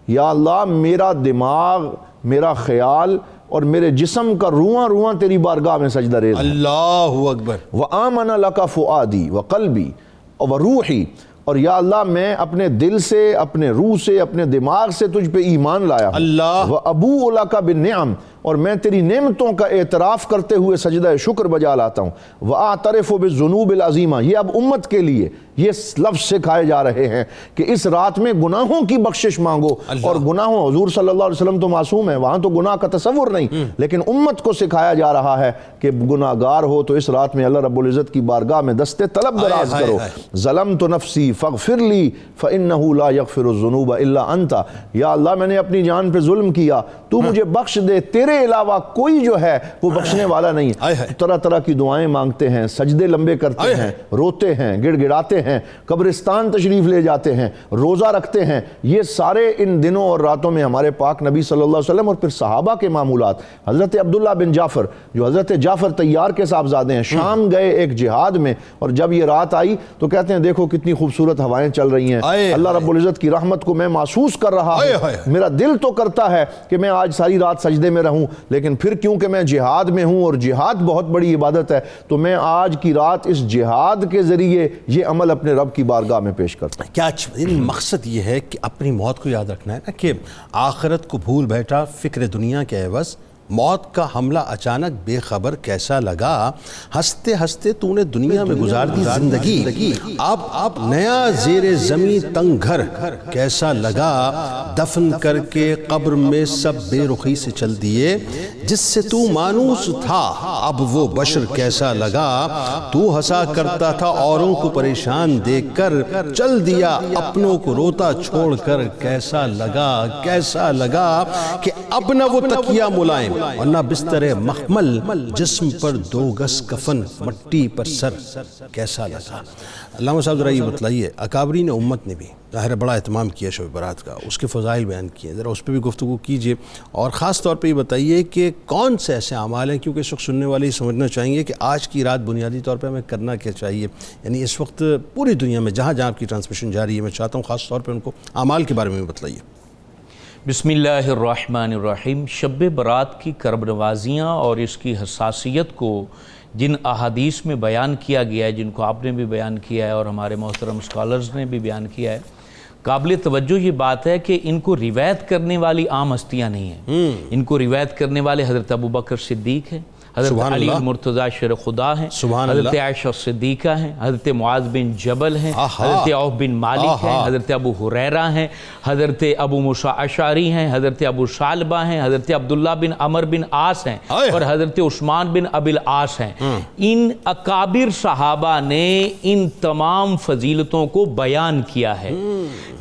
یا اللہ میرا دماغ، میرا خیال اور میرے جسم کا رواں رواں تیری بارگاہ میں سجدہ ریز ہے. اللہ اکبر. وآمن لک فؤادی و قلبی و روحی اور یا اللہ میں اپنے دل سے، اپنے روح سے، اپنے دماغ سے تجھ پہ ایمان لایا ہوں، اللہ وَأَبُوءُ لَكَ بِالنِّعَمِ، اور میں تیری نعمتوں کا اعتراف کرتے ہوئے سجدہ شکر بجا لاتا ہوں، وَأَعْتَرِفُ بِالذُّنُوبِ الْعَظِیمَہ، یہ اب امت کے لیے یہ لفظ سکھائے جا رہے ہیں کہ اس رات میں گناہوں کی بخشش مانگو، اور گناہوں، حضور صلی اللہ علیہ وسلم تو معصوم ہیں، وہاں تو گناہ کا تصور نہیں، لیکن امت کو سکھایا جا رہا ہے کہ گناہگار ہو تو اس رات میں اللہ رب العزت کی بارگاہ میں دست طلب دراز کرو، ظلمت نفسی فاغفر لی فإنہ لا یغفر الذنوب الا انت، یا اللہ میں نے اپنی جان پہ ظلم کیا، تو مجھے بخش دے، تیرے علاوہ کوئی جو ہے وہ بخشنے والا نہیں۔ طرح طرح کی دعائیں مانگتے ہیں، سجدے لمبے کرتے ہیں، روتے ہیں، گڑ گڑاتے ہیں، قبرستان تشریف لے جاتے ہیں، روزہ رکھتے ہیں، یہ سارے ان دنوں اور راتوں میں ہمارے پاک نبی صلی اللہ علیہ وسلم اور پھر صحابہ کے معمولات۔ حضرت عبداللہ بن جعفر جو حضرت جعفر طیار کے صاحبزادے ہیں، شام گئے ایک جہاد میں، اور جب یہ رات آئی تو کہتے ہیں دیکھو کتنی خوبصورت ہوائیں چل رہی ہیں، اللہ رب العزت کی رحمت کو میں محسوس کر رہا ہوں، میرا دل تو کرتا ہے کہ میں آج ساری رات سجدے میں رہوں، لیکن پھر کیونکہ میں جہاد میں ہوں اور جہاد بہت بڑی عبادت ہے تو میں آج کی رات اس جہاد کے ذریعے یہ عمل اپنے رب کی بارگاہ میں پیش کرتا ہوں۔ کیا مقصد یہ ہے کہ اپنی موت کو یاد رکھنا ہے نا، کہ آخرت کو بھول بیٹھا فکر دنیا کے عوض، موت کا حملہ اچانک بے خبر کیسا لگا، ہنستے ہنستے تو نے دنیا میں گزار دی زندگی، اب نیا زیر زمین تنگ گھر کیسا لگا، دفن کر کے قبر میں سب بے رخی سے چل دیے، جس سے تو مانوس تھا اب وہ بشر کیسا لگا، تو ہنسا کرتا تھا اوروں کو پریشان دیکھ کر، چل دیا اپنوں کو روتا چھوڑ کر، کیسا لگا کہ اب نہ وہ تکیہ ملائم اور نہ بستر مخمل، جسم پر 2 گز کفن مٹی پر سر، کیسا لگا۔ علامہ صاحب ذرا یہ بتلائیے، اکابرین امت نے بھی ظاہر بڑا اہتمام کیا شب برات کا، اس کے فضائل بیان کیے، ذرا اس پہ بھی گفتگو کیجئے، اور خاص طور پہ یہ بتائیے کہ کون سے ایسے اعمال ہیں، کیونکہ اس وقت سننے والے یہ سمجھنا چاہیں گے کہ آج کی رات بنیادی طور پہ ہمیں کرنا کیا چاہیے، یعنی اس وقت پوری دنیا میں جہاں جہاں آپ کی ٹرانسمیشن جاری ہے، میں چاہتا ہوں خاص طور پہ ان کو اعمال کے بارے میں بھی بتلائیے۔ بسم اللہ الرحمن الرحیم۔ شب برات کی کرب نوازیاں اور اس کی حساسیت کو جن احادیث میں بیان کیا گیا ہے، جن کو آپ نے بھی بیان کیا ہے اور ہمارے محترم اسکالرز نے بھی بیان کیا ہے، قابل توجہ یہ بات ہے کہ ان کو روایت کرنے والی عام ہستیاں نہیں ہیں، ان کو روایت کرنے والے حضرت ابوبکر صدیق ہیں، حضرت علی المرتضیٰ شیر خدا ہیں، حضرت عائشہ صدیقہ ہیں، حضرت معاذ بن جبل ہیں، حضرت عوف بن مالک ہیں، حضرت ابو ہریرہ ہیں، حضرت ابو موسیٰ اشعری ہیں، حضرت ابو ثعلبہ ہیں، حضرت عبداللہ بن عمر بن عاص ہیں، اور حضرت عثمان بن ابی العاص ہیں۔ ان اکابر صحابہ نے ان تمام فضیلتوں کو بیان کیا ہے۔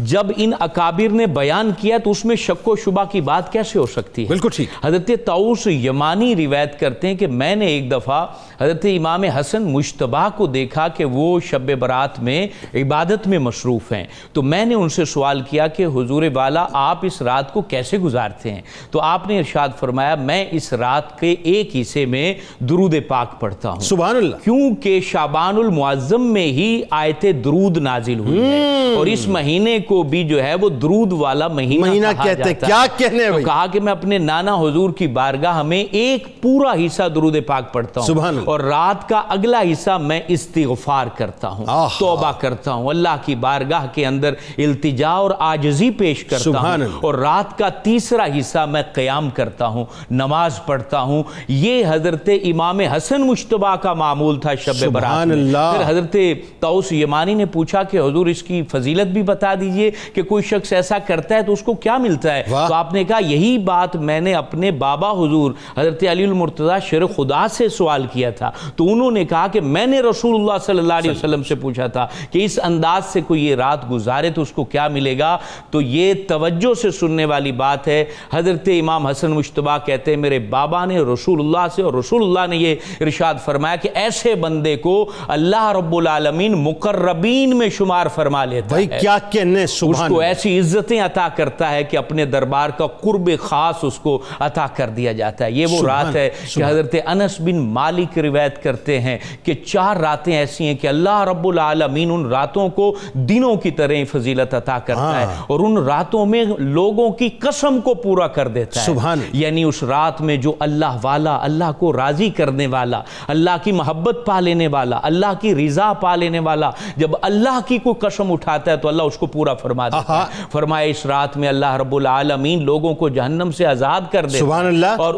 جب ان اکابر نے بیان کیا تو اس میں شک و شبہ کی بات کیسے ہو سکتی ہے؟ بالکل ٹھیک۔ حضرت طاؤس یمانی روایت کرتے ہیں کہ میں نے ایک دفعہ حضرت امام حسن مجتبیٰ کو دیکھا کہ وہ شب برات میں عبادت میں مصروف ہیں، تو میں نے ان سے سوال کیا کہ حضور والا آپ اس رات کو کیسے گزارتے ہیں؟ تو آپ نے ارشاد فرمایا میں اس رات کے ایک حصے میں درود پاک پڑھتا ہوں، سبحان اللہ، کیونکہ شعبان المعظم میں ہی آیت درود نازل ہوئی ہے، اور اس مہینے کو بھی جو ہے وہ درود والا مہینہ کہتے ہیں۔ کیا کہنے تو کہا کہ میں اپنے نانا حضور کی بارگاہ میں ایک پورا حصہ درود پاک پڑھتا ہوں، اور رات کا اگلا حصہ میں استغفار کرتا ہوں، توبہ کرتا ہوں، اللہ کی بارگاہ کے اندر التجا اور عاجزی پیش کرتا ہوں، اور رات کا تیسرا حصہ میں قیام کرتا ہوں، نماز پڑھتا ہوں۔ یہ حضرت امام حسن مجتبیٰ کا معمول تھا شب برات میں۔ پھر حضرت طاؤس یمانی نے پوچھا کہ حضور اس کی فضیلت بھی بتا دیجئے کہ کوئی شخص ایسا کرتا ہے تو اس کو کیا ملتا ہے؟ تو آپ نے کہا یہی بات میں نے اپنے بابا حضور حضرت علی المرتضیٰ شیر خدا سے سوال کیا تھا، تو انہوں نے کہا کہ میں نے رسول اللہ صلی اللہ علیہ وسلم سے پوچھا تھا کہ اس انداز سے کوئی یہ رات گزارے تو اس کو کیا ملے گا؟ تو یہ توجہ سے سننے والی بات ہے۔ حضرت امام حسن مجتبیٰ کہتے ہیں میرے بابا نے رسول اللہ سے، اور رسول اللہ نے یہ ارشاد فرمایا کہ ایسے بندے کو اللہ رب العالمین مقربین میں شمار فرما لیتا ہے، کیا کہنے، اس کو ایسی عزتیں عطا کرتا ہے کہ اپنے دربار کا قرب خاص اس کو عطا کر دیا جاتا ہے۔ یہ وہ رات ہے کہ حضرت حضرت انس بن مالک روایت کرتے ہیں کہ 4 راتیں ایسی ہیں کہ اللہ رب العالمین ان راتوں کو دنوں کی طرح فضیلت عطا کرتا ہے اور ان راتوں میں لوگوں کی قسم کو پورا کر دیتا ہے. سبحان. یعنی اس رات میں جو اللہ والا, اللہ کو راضی کرنے والا, اللہ کی محبت پا لینے والا, اللہ کی رضا پا لینے والا, جب اللہ کی کوئی قسم اٹھاتا ہے تو اللہ اس کو پورا فرما دیتا ہے. فرمایا اس رات میں اللہ رب العالمین لوگوں کو جہنم سے آزاد کر دیتا سبحان اللہ. اور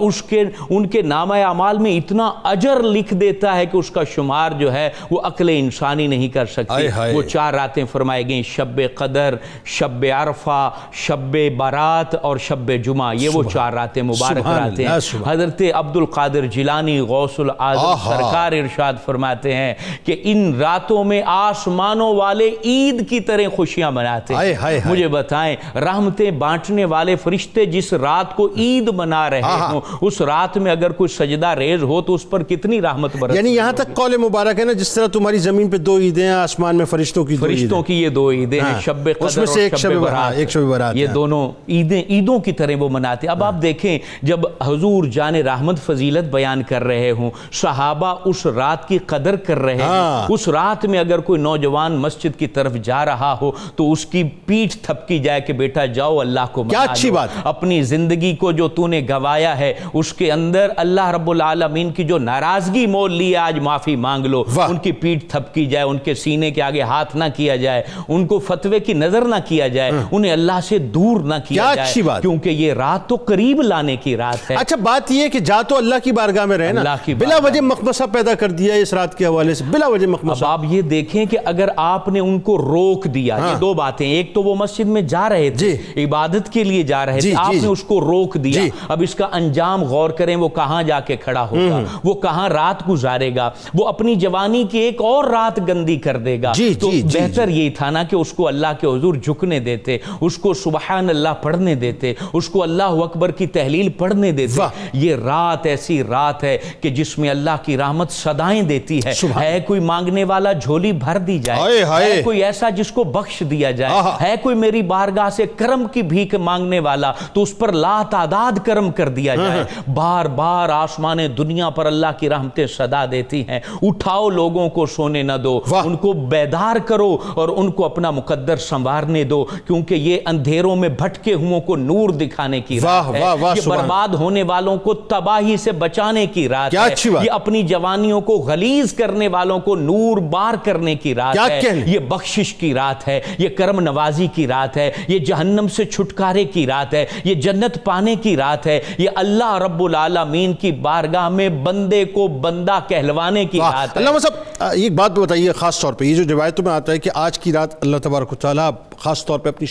ان کے نامہ اعمال میں اتنا اجر لکھ دیتا ہے کہ اس کا شمار جو ہے وہ عقل انسانی نہیں کر سکتی. وہ 4 راتیں فرمائی گئیں, شب قدر, شب عرفہ, شب برات اور شب جمعہ. یہ وہ 4 راتیں مبارک راتیں ہیں. حضرت عبد القادر جیلانی غوث العظم سرکار ارشاد فرماتے ہیں کہ ان راتوں میں آسمانوں والے عید کی طرح خوشیاں مناتے ہیں. مجھے بتائیں, رحمتیں بانٹنے والے فرشتے جس رات کو عید منا رہے ہوں, اس رات میں اگر کوئی سجدہ ریز ہو تو اس پر کتنی رحمت برستی. یعنی یہاں تک قول مبارک ہے نا, جس طرح تمہاری زمین پہ 2 عیدیں ہیں, آسمان میں فرشتوں کی 2 یہ 2 عیدیں ہیں, شب قدر اور شب برات. یہ دونوں عیدوں کی طرح وہ مناتے. اب آپ دیکھیں, جب حضور جان رحمت فضیلت بیان کر رہے ہوں, صحابہ اس رات کی قدر کر رہے ہیں, اس رات میں اگر کوئی نوجوان مسجد کی طرف جا رہا ہو تو اس کی پیٹھ تھپکی جائے کہ بیٹا جاؤ اللہ کو منا لو. اچھی بات. اپنی زندگی کو جو تو نے گوایا ہے اس کے اندر اللہ رب العالمین کی جو ناراضگی مول لی ہے آج معافی مانگ لو. ان کی پیٹھ تھپکی جائے, ان کے سینے کے آگے ہاتھ نہ کیا جائے, ان کو فتوے کی نظر نہ کیا جائے, انہیں اللہ سے دور نہ کیا جائے, کیونکہ یہ رات تو قریب لانے کی رات ہے. اچھا بات یہ ہے کہ جا تو اللہ کی بارگاہ میں رہے نا, بلا وجہ مخمصہ پیدا کر دیا اس رات کے حوالے سے, بلا وجہ مخمصہ. اب آپ یہ دیکھیں کہ اگر آپ نے ان کو روک دیا, یہ 2 باتیں, ایک تو وہ مسجد میں جا رہے تھے, عبادت کے لیے جا رہے تھے, آپ نے اس کو روک دیا. اب اس کا انجام غور کریں, وہ کہاں جا کے کھڑا ہوگا, وہ کہاں رات گزارے گا, وہ اپنی جوانی کی ایک اور رات گندی کر دے گا. تو بہتر یہی تھا نا کہ اس کو اللہ کے حضور جھکنے دیتے, اس کو سبحان اللہ پڑھنے دیتے, اس کو اللہ اکبر کی تحلیل پڑھنے دیتے. یہ رات ایسی رات ہے کہ جس میں اللہ کی رحمت صدائیں دیتی ہے. ہے کوئی مانگنے والا جھولی بھر دی جائے, ہے کوئی ایسا جس کو بخش دیا جائے, ہے کوئی میری بارگاہ سے کرم کی بھیک مانگنے والا تو اس پر لا تعداد کرم کر دیا جائے. بار بار آسمان دنیا پر اللہ کی رحمتیں صدا دیتی ہیں. اٹھاؤ لوگوں کو سونے نہ دو, ان کو بیدار کرو اور ان کو اپنا مقدر سنوارنے دو, کیونکہ یہ اندھیروں میں بھٹکے ہوں کو نور دکھانے کی رات ہے. یہ برباد ہونے والوں کو تباہی سے بچانے کی رات ہے. یہ اپنی جوانیوں کو غلیظ کرنے والوں کو نور بار کرنے کی رات ہے. یہ بخشش کی رات ہے, یہ کرم نوازی کی رات ہے, یہ جہنم سے چھٹکارے کی رات ہے, یہ جنت پانے کی رات ہے, یہ اللہ رب العالمین کی بارگاہ میں بندے کو بندہ کہلوانے کی رات ہے. علامہ صاحب ایک بات بتائیے, خاص طور پہ یہ جو روایتوں میں آتا ہے کہ آج کی رات اللہ تبارک و تعالیٰ خاص طور پہ اپنی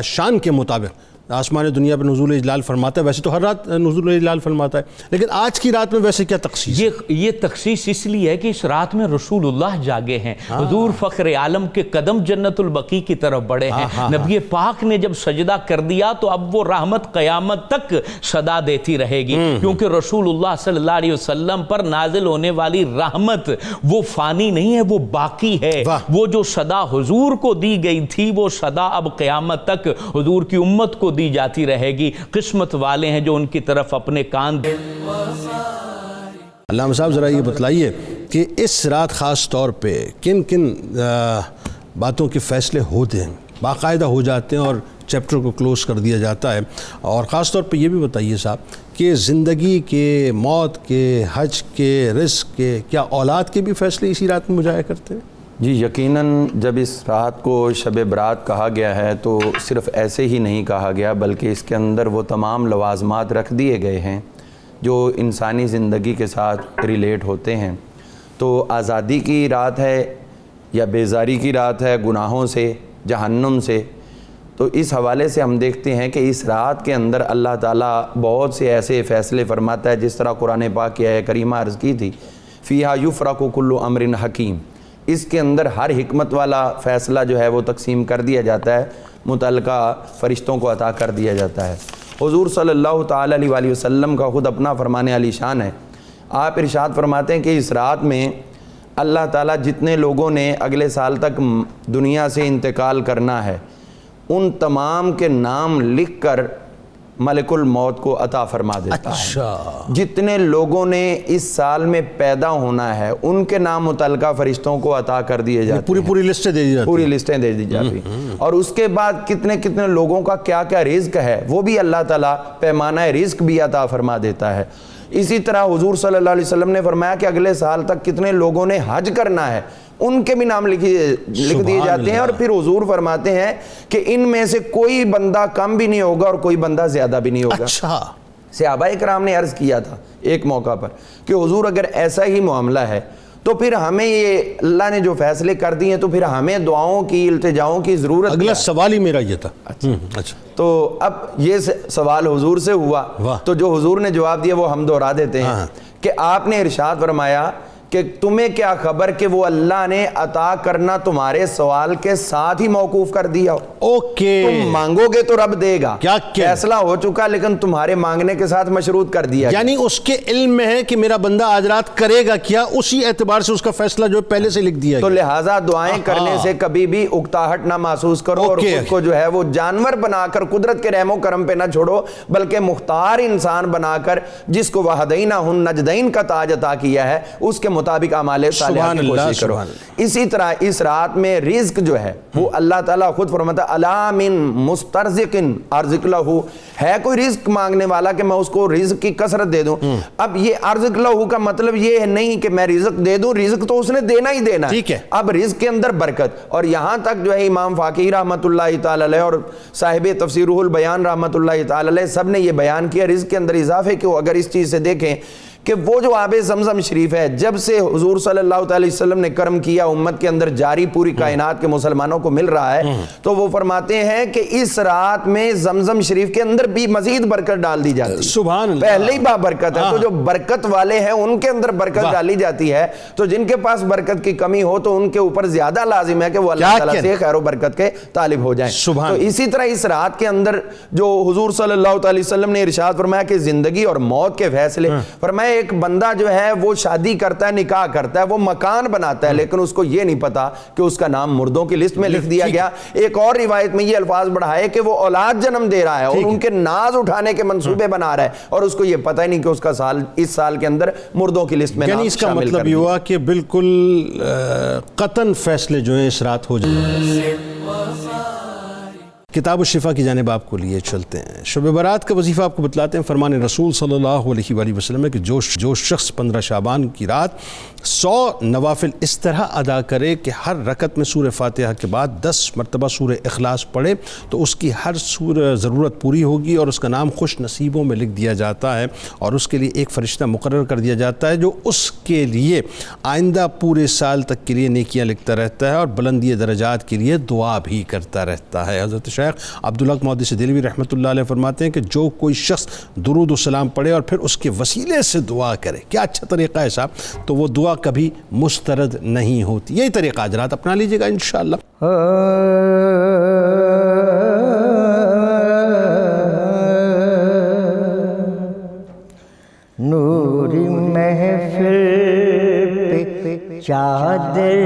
شان کے مطابق آسمان دنیا پہ نزول اجلال فرماتا ہے. ویسے تو ہر رات نزول اجلال فرماتا ہے, لیکن آج کی رات میں ویسے کیا تخصیص؟ یہ تخصیص اس لیے ہے کہ اس رات میں رسول اللہ جاگے ہیں, حضور فخر عالم کے قدم جنت البقیع کی طرف بڑھے ہیں. نبی پاک نے جب سجدہ کر دیا تو اب وہ رحمت قیامت تک صدا دیتی رہے گی, کیونکہ رسول اللہ صلی اللہ علیہ وسلم پر نازل ہونے والی رحمت وہ فانی نہیں ہے, وہ باقی ہے. وہ جو صدا حضور کو دی گئی تھی وہ صدا اب قیامت تک حضور کی امت کو دی جاتی رہے گی. قسمت والے ہیں جو ان کی طرف اپنے کان دے. علامہ صاحب ذرا یہ بتلائیے کہ اس رات خاص طور پہ کن کن باتوں کے فیصلے ہوتے ہیں, باقاعدہ ہو جاتے ہیں اور چیپٹر کو کلوز کر دیا جاتا ہے. اور خاص طور پہ یہ بھی بتائیے صاحب کہ زندگی کے, موت کے, حج کے, رزق کے, کیا اولاد کے بھی فیصلے اسی رات میں مجایا کرتے ہیں؟ جی یقیناً جب اس رات کو شب برات کہا گیا ہے تو صرف ایسے ہی نہیں کہا گیا, بلکہ اس کے اندر وہ تمام لوازمات رکھ دیے گئے ہیں جو انسانی زندگی کے ساتھ ریلیٹ ہوتے ہیں. تو آزادی کی رات ہے یا بیزاری کی رات ہے گناہوں سے, جہنم سے. تو اس حوالے سے ہم دیکھتے ہیں کہ اس رات کے اندر اللہ تعالیٰ بہت سے ایسے فیصلے فرماتا ہے, جس طرح قرآن پاک کی آیت کریمہ عرض کی تھی, فیہا یفرق کل امر حکیم. اس کے اندر ہر حکمت والا فیصلہ جو ہے وہ تقسیم کر دیا جاتا ہے, متعلقہ فرشتوں کو عطا کر دیا جاتا ہے. حضور صلی اللہ تعالیٰ علیہ وسلم کا خود اپنا فرمان علی شان ہے. آپ ارشاد فرماتے ہیں کہ اس رات میں اللہ تعالیٰ جتنے لوگوں نے اگلے سال تک دنیا سے انتقال کرنا ہے ان تمام کے نام لکھ کر ملک الموت کو عطا فرما دیتا ہے۔ جتنے لوگوں نے اس سال میں پیدا ہونا ہے ان کے نام متعلقہ فرشتوں کو عطا کر دیے جاتے ہیں، پوری لسٹیں دے دی جاتی، پوری لسٹیں دے دی جاتی ہیں۔ اور اس کے بعد کتنے کتنے لوگوں کا کیا کیا رزق ہے وہ بھی اللہ تعالیٰ پیمانہ رزق بھی عطا فرما دیتا ہے۔ اسی طرح حضور صلی اللہ علیہ وسلم نے فرمایا کہ اگلے سال تک کتنے لوگوں نے حج کرنا ہے ان کے بھی نام لکھ دیے جاتے ہیں، اور پھر حضور فرماتے ہیں کہ ان میں سے کوئی بندہ کم بھی نہیں ہوگا اور کوئی بندہ زیادہ بھی نہیں ہوگا۔ صحابہ کرام نے عرض کیا تھا ایک موقع پر کہ حضور اگر ایسا ہی معاملہ ہے تو پھر ہمیں یہ اللہ نے جو فیصلے کر دیے ہیں تو پھر ہمیں دعاؤں کی التجاؤں کی ضرورت ہے۔ اگلا سوال ہی میرا یہ تھا۔ اچھا تو اب یہ سوال حضور سے ہوا تو جو حضور نے جواب دیا وہ ہم دہرا دیتے ہیں کہ آپ نے ارشاد فرمایا کہ تمہیں کیا خبر کہ وہ اللہ نے عطا کرنا تمہارے سوال کے ساتھ ہی موقوف کر دیا ہو۔ تم مانگو گے تو رب دے گا، فیصلہ ہو چکا لیکن تمہارے مانگنے کے ساتھ مشروط کر دیا، یعنی اس کے علم میں ہے کہ میرا بندہ آج رات کرے گا کیا، اسی اعتبار سے اس کا فیصلہ جو پہلے سے لکھ دیا تو لہٰذا دعائیں کرنے سے کبھی بھی اکتاہٹ نہ محسوس کرو اور خود کو جو ہے وہ جانور بنا کر قدرت کے رحم و کرم پہ نہ چھوڑو، بلکہ مختار انسان بنا کر جس کو وہدینہم نجدین کا تاج عطا کیا ہے اس کے مطابق اعمال صالحہ کی کوشش کرو۔ اسی طرح اس رات میں رزق جو ہے وہ اللہ تعالیٰ خود فرماتا ہے الا من مسترزق ارزق لہ، ہے کوئی رزق مانگنے والا کہ میں اس کو رزق کی کثرت دے دوں۔ اب یہ ارزق لہ کا مطلب یہ نہیں کہ میں رزق دے دوں، رزق تو اس نے دینا ہی دینا ہے، اب رزق کے اندر برکت۔ اور یہاں تک جو ہے امام فاقی رحمۃ اللہ تعالی علیہ اور صاحب تفسیر روح البیان رحمۃ اللہ تعالی علیہ سب نے یہ بیان کیا رزق کے اندر اضافے کو اگر اس چیز سے دیکھیں کہ وہ جو آب زمزم شریف ہے جب سے حضور صلی اللہ علیہ وسلم نے کرم کیا امت کے اندر جاری پوری کائنات کے مسلمانوں کو مل رہا ہے، تو وہ فرماتے ہیں کہ اس رات میں زمزم شریف کے اندر بھی مزید برکت ڈال دی جاتی ہے۔ سبحان اللہ، پہلے ہی برکت ہے تو جو برکت والے ہیں ان کے اندر برکت ڈالی جاتی ہے، تو جن کے پاس برکت کی کمی ہو تو ان کے اوپر زیادہ لازم ہے کہ وہ اللہ تعالیٰ سے خیر و برکت کے طالب ہو جائیں۔ تو اسی طرح اس رات کے اندر جو حضور صلی اللہ علیہ وسلم نے ارشاد فرمایا کہ زندگی اور موت کے فیصلے، فرمایا ایک بندہ جو ہے وہ شادی کرتا ہے، نکاح کرتا ہے، وہ مکان بناتا ہے لیکن اس کو یہ نہیں پتا کہ اس کا نام مردوں کی لسٹ میں لکھ دیا گیا۔ ایک اور روایت میں یہ الفاظ بڑھائے کہ وہ اولاد جنم دے رہا ہے اور ان کے ناز اٹھانے کے منصوبے بنا رہا ہے اور اس کو یہ پتہ ہی نہیں کہ اس کا سال اس سال کے اندر مردوں کی لسٹ میں یعنی اس کا مطلب یہ ہوا کہ بالکل قطعاً فیصلے جو ہیں اس رات ہو جائیں۔ کتاب الشفا کی جانب آپ کو لیے چلتے ہیں۔ شب برات کا وظیفہ آپ کو بتلاتے ہیں۔ فرمان رسول صلی اللہ علیہ وآلہ وسلم ہے کہ جو شخص 15 شعبان کی رات 100 نوافل اس طرح ادا کرے کہ ہر رکعت میں سورہ فاتحہ کے بعد 10 مرتبہ سورہ اخلاص پڑھے تو اس کی ہر ضرورت پوری ہوگی اور اس کا نام خوش نصیبوں میں لکھ دیا جاتا ہے اور اس کے لیے ایک فرشتہ مقرر کر دیا جاتا ہے جو اس کے لیے آئندہ پورے سال تک کے لیے نیکیاں لکھتا رہتا ہے اور بلندی درجات کے لیے دعا بھی کرتا رہتا ہے۔ حضرت شیخ عبداللہ محدث دہلوی رحمۃ اللہ علیہ فرماتے ہیں کہ جو کوئی شخص درود و سلام پڑھے اور پھر اس کے وسیلے سے دعا کرے، کیا اچھا طریقہ ہے صاحب، تو وہ دعا کبھی مسترد نہیں ہوتی۔ یہی طریقہ آج رات اپنا لیجئے گا انشاءاللہ۔ نوری محفل پہ چادر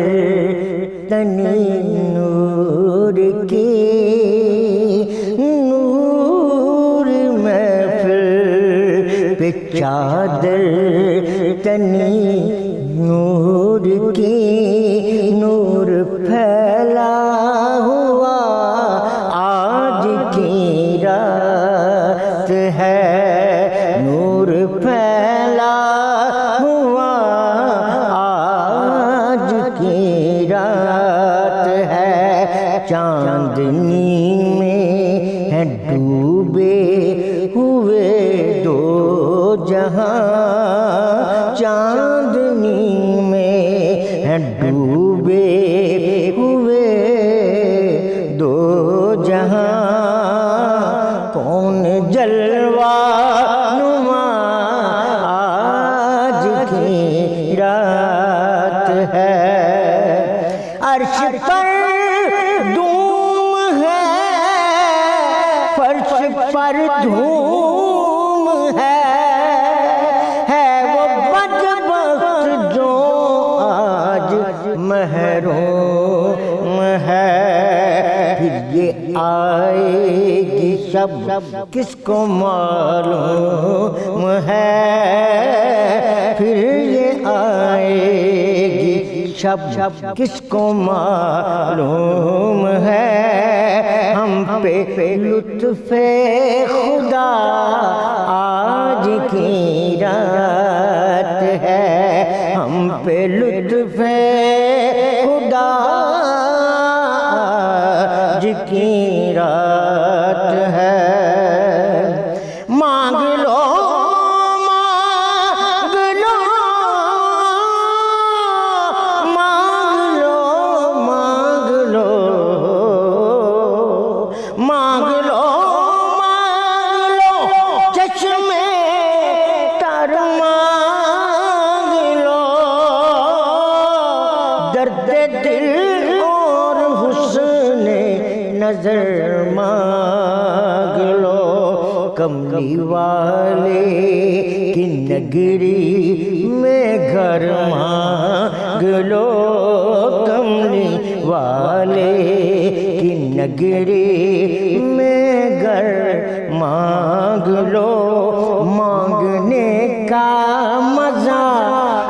تنی نور کی، نور محفل پہ چادر تنی نور کی، نور پھیلا ہوا آج کی رات ہے، نور پھیلا ہوا آج کی رات ہے، چاندنی میں ہے ڈوبے ہوئے دو جہاں، چاندنی میں ہے ڈوبے ہوئے دو جہاں، کون جلوہ نما آج کی رات ہے، عرش پر دھوم ہے، فرش پر دھوم ہے وہ بدبخت جو آج محروم ہے، پھر یہ آئے گی شب کس کو معلوم ہے، پھر یہ آئے گی شب کس کو معلوم ہے، ہم پہ لطف خدا آج کی رات ہے، ہم پہ لطف خدا آج کی رات ہے۔ مانگ لو مانگ لو مانگ لو مانگ لو مانگ لو مانگ لو چشمے تر مانگ لو، درد دل اور حسن نظر مانگ لو، کملی والے کی نگری میں گھر مانگ لو، کملی والے کی نگری میں گھر مانگ لو، مانگنے کا مزہ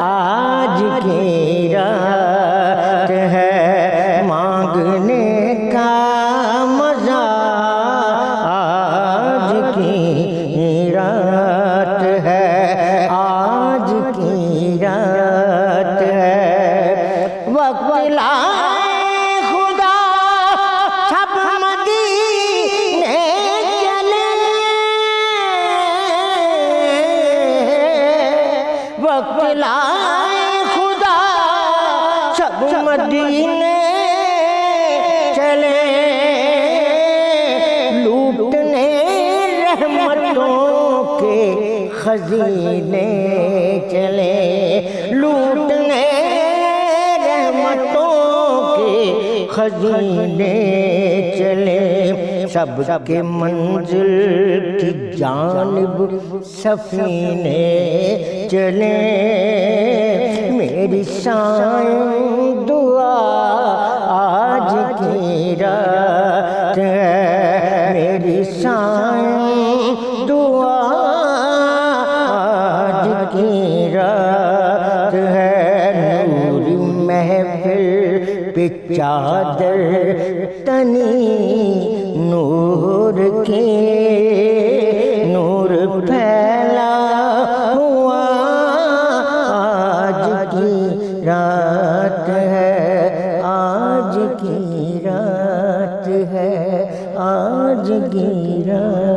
آج کی رات ہے، مانگنے کا مزہ آج کی رات ہے، آج کی رات ہے۔ وقت لائے خدا سب مدینے چلے، وقت لائے خدا سب مدینے چلے، لوٹنے رحمتوں کے خزینے چلے، لوٹنے رحمتوں کے خزینے چلے، سب کے منزل کی جانب سفینے چلے، میری سائیں دعا آج کی رات ہے، میری سائیں دعا آج کی رات ہے، نور محفل پہ چادر تنی نور کی، نور پھیلا ہوا آج کی رات ہے، آج کی رات ہے، آج کی رات